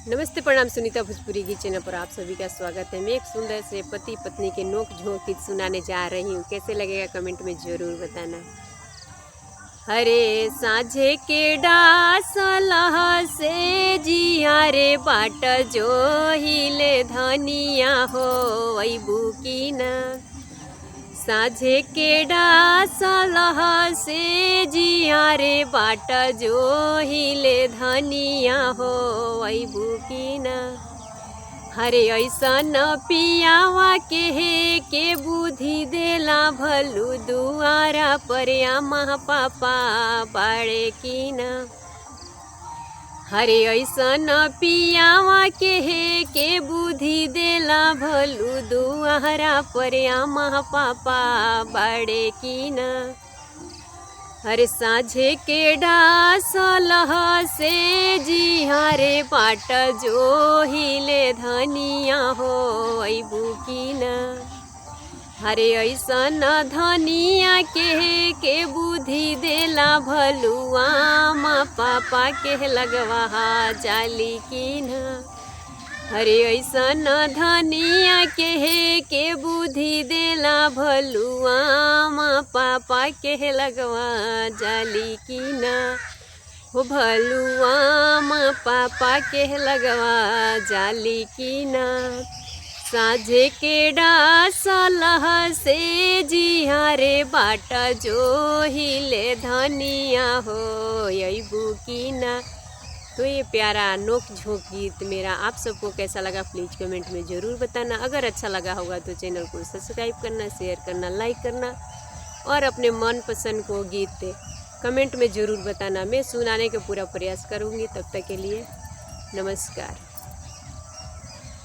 नमस्ते प्रणाम सुनीता भोजपुरी गीत चैनल पर आप सभी का स्वागत है। मैं एक सुंदर से पति पत्नी के नोक झोंक गीत सुनाने जा रही हूँ। कैसे लगेगा कमेंट में ज़रूर बताना। हरे साझे के डासलह से जिया रे बाट जो हिले धनिया हो वही बुकीना। साझे के डासलह से जिया रे बाट जो हिले धनिया हो वही बुकीना। हरे ऐसन पियावा के बुद्धि देला भलू दुआरा पर माँ पापा बाड़े कीना। हरे ऐसन पियावा के बुद्धि देला भलू दुआरा पर माँ पापा बाड़े कीना। हरे साझे के डासलह से जिया रे बाट जो हिले धनिया हो वही बुकीना। हरे ऐसन धनिया के बुद्धि देला भलुआ माँ पापा के लगवा जाली कीना। हरे ऐसन धनिया के बुद्धि देला भलुआ माँ पापा के लगवा जाली कीना। हो भलुआ माँ पापा के लगवा जाली कीना। साझे के डासलह से जिया रे बाट जो हिले धनिया हो यही बुकीना। तो ये प्यारा नोक झोंक गीत मेरा आप सबको कैसा लगा प्लीज़ कमेंट में ज़रूर बताना। अगर अच्छा लगा होगा तो चैनल को सब्सक्राइब करना, शेयर करना, लाइक करना और अपने मनपसंद को गीत कमेंट में ज़रूर बताना। मैं सुनाने का पूरा प्रयास करूँगी। तब तक के लिए नमस्कार।